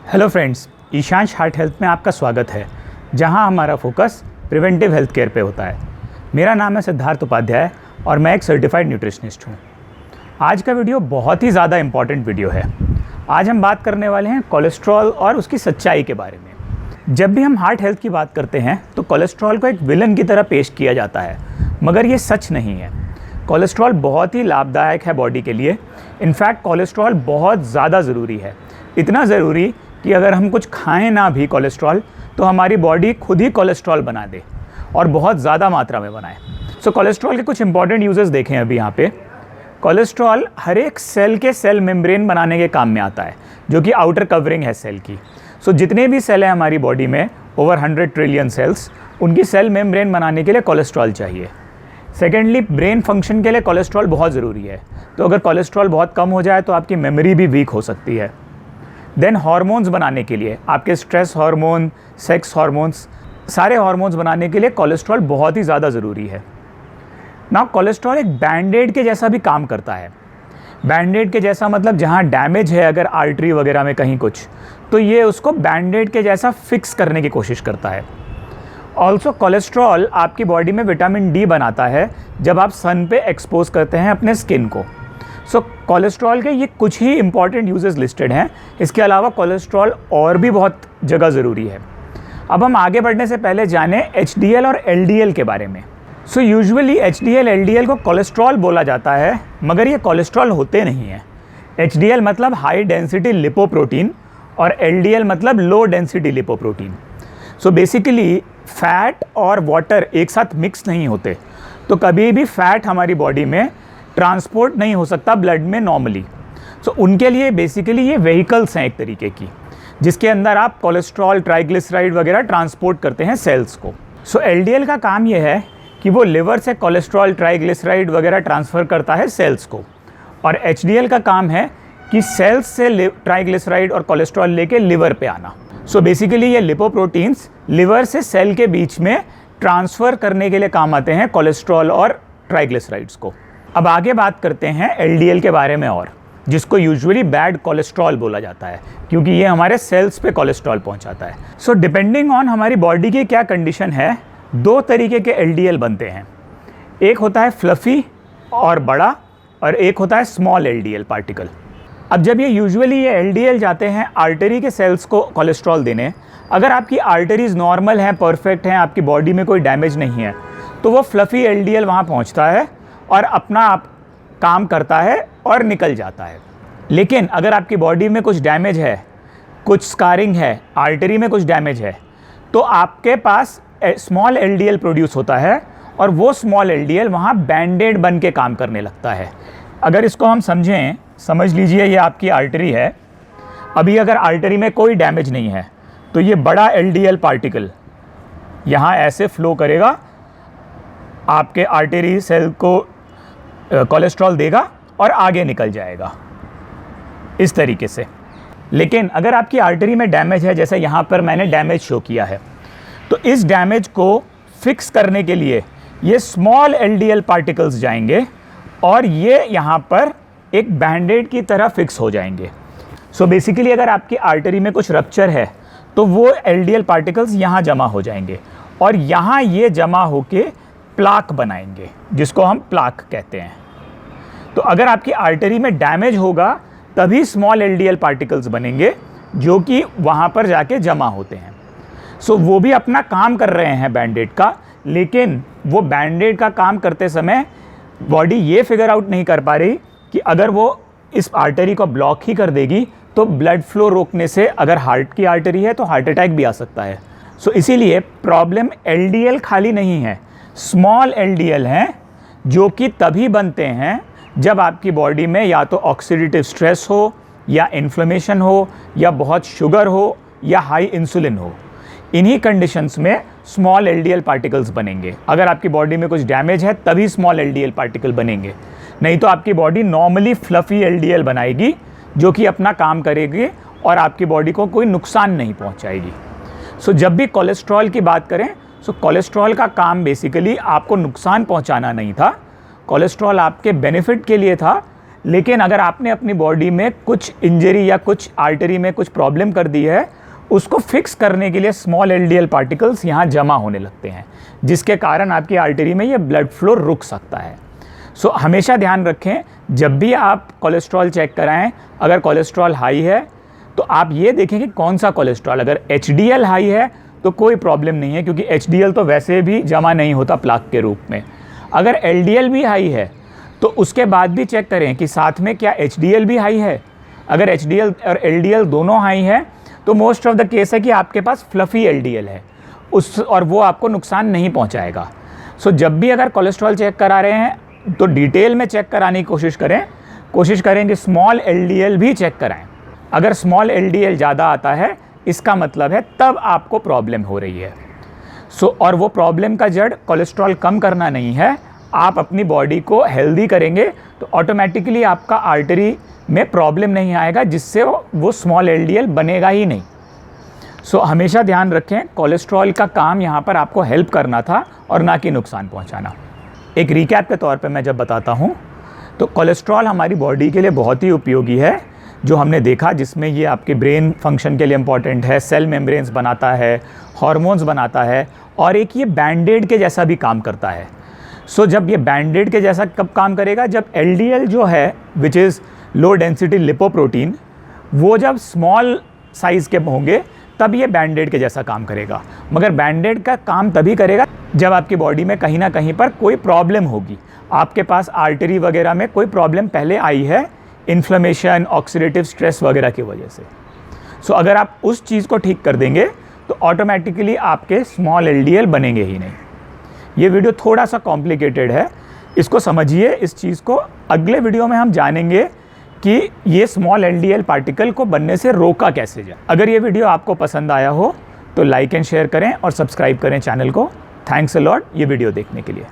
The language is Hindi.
हेलो फ्रेंड्स, ईशांश हार्ट हेल्थ में आपका स्वागत है, जहां हमारा फोकस प्रिवेंटिव हेल्थ केयर पे होता है। मेरा नाम है सिद्धार्थ उपाध्याय और मैं एक सर्टिफाइड न्यूट्रिशनिस्ट हूं। आज का वीडियो बहुत ही ज़्यादा इम्पॉर्टेंट वीडियो है। आज हम बात करने वाले हैं कोलेस्ट्रॉल और उसकी सच्चाई के बारे में। जब भी हम हार्ट हेल्थ की बात करते हैं तो कोलेस्ट्रॉल को एक विलन की तरह पेश किया जाता है, मगर ये सच नहीं है। कोलेस्ट्रॉल बहुत ही लाभदायक है बॉडी के लिए। इनफैक्ट कोलेस्ट्रॉल बहुत ज़्यादा ज़रूरी है, इतना ज़रूरी कि अगर हम कुछ खाएं ना भी कोलेस्ट्रॉल तो हमारी बॉडी खुद ही कोलेस्ट्रॉल बना दे और बहुत ज़्यादा मात्रा में बनाए। सो कोलेस्ट्रॉल के कुछ इंपॉर्टेंट यूजेस देखें अभी यहाँ पे। कोलेस्ट्रॉल हर एक सेल के सेल मेम्ब्रेन बनाने के काम में आता है, जो कि आउटर कवरिंग है सेल की। सो जितने भी सेल हैं हमारी बॉडी में, ओवर 100 ट्रिलियन सेल्स, उनकी सेल मेम्ब्रेन बनाने के लिए कोलेस्ट्रॉल चाहिए। सेकेंडली, ब्रेन फंक्शन के लिए कोलेस्ट्रॉल बहुत ज़रूरी है। तो अगर कोलेस्ट्रॉल बहुत कम हो जाए तो आपकी मेमोरी भी वीक हो सकती है। देन हार्मोन्स बनाने के लिए, आपके स्ट्रेस हार्मोन, सेक्स हार्मोन्स, सारे हार्मोन्स बनाने के लिए कोलेस्ट्रॉल बहुत ही ज़्यादा ज़रूरी है। नाउ कोलेस्ट्रॉल एक बैंडेड के जैसा भी काम करता है। बैंडेड के जैसा मतलब जहाँ डैमेज है अगर आर्टरी वगैरह में कहीं कुछ, तो ये उसको बैंडेड के जैसा फिक्स करने की कोशिश करता है। ऑल्सो कोलेस्ट्रॉल आपकी बॉडी में विटामिन डी बनाता है जब आप सन पे एक्सपोज करते हैं अपने स्किन को। सो कोलेस्ट्रॉल के ये कुछ ही इंपॉर्टेंट यूजेस लिस्टेड हैं। इसके अलावा कोलेस्ट्रॉल और भी बहुत जगह ज़रूरी है। अब हम आगे बढ़ने से पहले जानें एचडीएल और एलडीएल के बारे में। सो यूजुअली एचडीएल एलडीएल को कोलेस्ट्रॉल बोला जाता है, मगर ये कोलेस्ट्रॉल होते नहीं हैं। एचडीएल मतलब हाई डेंसिटी लिपोप्रोटीन और एलडीएल मतलब low density lipoprotein. So basically fat और वाटर एक साथ मिक्स नहीं होते, तो कभी भी फैट हमारी बॉडी में ट्रांसपोर्ट नहीं हो सकता ब्लड में नॉर्मली। सो उनके लिए बेसिकली ये व्हीकल्स हैं एक तरीके की, जिसके अंदर आप कोलेस्ट्रॉल, ट्राइग्लिसराइड वगैरह ट्रांसपोर्ट करते हैं सेल्स को। सो एलडीएल का काम ये है कि वो लिवर से कोलेस्ट्रॉल, ट्राइग्लिसराइड वगैरह ट्रांसफ़र करता है सेल्स को, और एचडीएल का काम है कि सेल्स से ट्राइग्लिसराइड और कोलेस्ट्रॉल लेके लिवर पे आना। सो बेसिकली ये लिपोप्रोटीन्स लिवर से सेल के बीच में ट्रांसफ़र करने के लिए काम आते हैं कोलेस्ट्रॉल और ट्राइग्लिसराइड्स को। अब आगे बात करते हैं एलडीएल के बारे में, और जिसको यूजुअली बैड कोलेस्ट्रॉल बोला जाता है, क्योंकि ये हमारे सेल्स पे कोलेस्ट्रॉल पहुंचाता है। सो डिपेंडिंग ऑन हमारी बॉडी की क्या कंडीशन है, दो तरीके के एलडीएल बनते हैं। एक होता है फ्लफ़ी और बड़ा, और एक होता है स्मॉल एलडीएल पार्टिकल। अब जब ये यूजुअली ये एलडीएल जाते हैं आर्टरी के सेल्स को कोलेस्ट्रॉल देने, अगर आपकी आर्टरीज नॉर्मल हैं, परफेक्ट हैं, आपकी बॉडी में कोई डैमेज नहीं है, तो वो फ्लफ़ी एलडीएल वहाँ पहुँचता है और अपना आप काम करता है और निकल जाता है। लेकिन अगर आपकी बॉडी में कुछ डैमेज है, कुछ स्कारिंग है, आर्टरी में कुछ डैमेज है, तो आपके पास स्मॉल एलडीएल प्रोड्यूस होता है, और वो स्मॉल एलडीएल वहाँ बैंडेड बन के काम करने लगता है। अगर इसको हम समझें, समझ लीजिए ये आपकी आर्टरी है। अभी अगर आर्टरी में कोई डैमेज नहीं है तो ये बड़ा एलडीएल पार्टिकल यहाँ ऐसे फ्लो करेगा, आपके आर्टरी सेल को कोलेस्ट्रॉल देगा और आगे निकल जाएगा इस तरीके से। लेकिन अगर आपकी आर्टरी में डैमेज है, जैसे यहाँ पर मैंने डैमेज शो किया है, तो इस डैमेज को फिक्स करने के लिए ये स्मॉल एलडीएल पार्टिकल्स जाएंगे और ये यहाँ पर एक बैंडेड की तरह फिक्स हो जाएंगे। सो बेसिकली अगर आपकी आर्टरी में कुछ रप्चर है तो वो एलडीएल पार्टिकल्स यहाँ जमा हो जाएंगे और यहाँ ये जमा होके प्लाक बनाएंगे, जिसको हम प्लाक कहते हैं। तो अगर आपकी आर्टरी में डैमेज होगा तभी स्मॉल एलडीएल पार्टिकल्स बनेंगे, जो कि वहाँ पर जाके जमा होते हैं। सो वो भी अपना काम कर रहे हैं बैंडेड का, लेकिन वो बैंडेड का काम करते समय बॉडी ये फिगर आउट नहीं कर पा रही कि अगर वो इस आर्टरी को ब्लॉक ही कर देगी तो ब्लड फ्लो रोकने से, अगर हार्ट की आर्टरी है तो हार्ट अटैक भी आ सकता है। सो इसीलिए प्रॉब्लम एलडीएल खाली नहीं है, स्मॉल एलडीएल हैं, जो कि तभी बनते हैं जब आपकी बॉडी में या तो ऑक्सीडेटिव स्ट्रेस हो, या इन्फ्लेमेशन हो, या बहुत शुगर हो, या हाई इंसुलिन हो। इन्हीं कंडीशंस में स्मॉल एलडीएल पार्टिकल्स बनेंगे। अगर आपकी बॉडी में कुछ डैमेज है तभी स्मॉल एलडीएल पार्टिकल बनेंगे, नहीं तो आपकी बॉडी नॉर्मली फ्लफ़ी एलडीएल बनाएगी, जो कि अपना काम करेगी और आपकी बॉडी को कोई नुकसान नहीं पहुंचाएगी। सो जब भी कोलेस्ट्रॉल की बात करें, सो कोलेस्ट्रॉल का काम बेसिकली आपको नुकसान पहुंचाना नहीं था। कोलेस्ट्रॉल आपके बेनिफिट के लिए था, लेकिन अगर आपने अपनी बॉडी में कुछ इंजरी या कुछ आर्टरी में कुछ प्रॉब्लम कर दी है, उसको फिक्स करने के लिए स्मॉल एलडीएल पार्टिकल्स यहाँ जमा होने लगते हैं, जिसके कारण आपकी आर्टरी में ये ब्लड फ्लो रुक सकता है। सो हमेशा ध्यान रखें, जब भी आप कोलेस्ट्रॉल चेक कराएं, अगर कोलेस्ट्रॉल हाई है तो आप ये देखें कि कौन सा कोलेस्ट्रॉल। अगर एचडीएल हाई है तो कोई प्रॉब्लम नहीं है, क्योंकि एचडीएल तो वैसे भी जमा नहीं होता प्लाक के रूप में। अगर एलडीएल भी हाई है तो उसके बाद भी चेक करें कि साथ में क्या एचडीएल भी हाई है। अगर एचडीएल और एलडीएल दोनों हाई है तो मोस्ट ऑफ द केस है कि आपके पास फ्लफ़ी एलडीएल है और वो आपको नुकसान नहीं पहुंचाएगा। सो जब भी अगर कोलेस्ट्रॉल चेक करा रहे हैं तो डिटेल में चेक कराने की कोशिश करें कि स्मॉल एलडीएल भी चेक कराएं। अगर स्मॉल एलडीएल ज़्यादा आता है, इसका मतलब है तब आपको प्रॉब्लम हो रही है। और वो प्रॉब्लम का जड़ कोलेस्ट्रॉल कम करना नहीं है। आप अपनी बॉडी को हेल्दी करेंगे तो ऑटोमेटिकली आपका आर्टरी में प्रॉब्लम नहीं आएगा, जिससे वो स्मॉल एलडीएल बनेगा ही नहीं। हमेशा ध्यान रखें, कोलेस्ट्रॉल का काम यहाँ पर आपको हेल्प करना था और ना कि नुकसान पहुँचाना। एक रिकैप के तौर पे मैं जब बताता हूँ तो कोलेस्ट्रॉल हमारी बॉडी के लिए बहुत ही उपयोगी है, जो हमने देखा, जिसमें ये आपके ब्रेन फंक्शन के लिए इम्पॉर्टेंट है, सेल मेम्ब्रेन्स बनाता है, हार्मोन्स बनाता है, और एक ये बैंडेड के जैसा भी काम करता है। जब ये बैंडेड के जैसा कब काम करेगा, जब एलडीएल जो है which is low density lipoprotein, वो जब स्मॉल साइज़ के होंगे तब ये बैंडेड के जैसा काम करेगा। मगर बैंडेड का काम तभी करेगा जब आपकी बॉडी में कहीं ना कहीं पर कोई प्रॉब्लम होगी, आपके पास आर्टरी वगैरह में कोई प्रॉब्लम पहले आई है, इन्फ्लेमेशन, ऑक्सीडेटिव स्ट्रेस वगैरह की वजह से। अगर आप उस चीज़ को ठीक कर देंगे तो ऑटोमेटिकली आपके स्मॉल एलडीएल बनेंगे ही नहीं। ये वीडियो थोड़ा सा कॉम्प्लिकेटेड है, इसको समझिए। इस चीज़ को अगले वीडियो में हम जानेंगे कि ये स्मॉल एलडीएल पार्टिकल को बनने से रोका कैसे जाए। अगर ये वीडियो आपको पसंद आया हो तो लाइक एंड शेयर करें और सब्सक्राइब करें चैनल को। थैंक्स अ लॉट ये वीडियो देखने के लिए।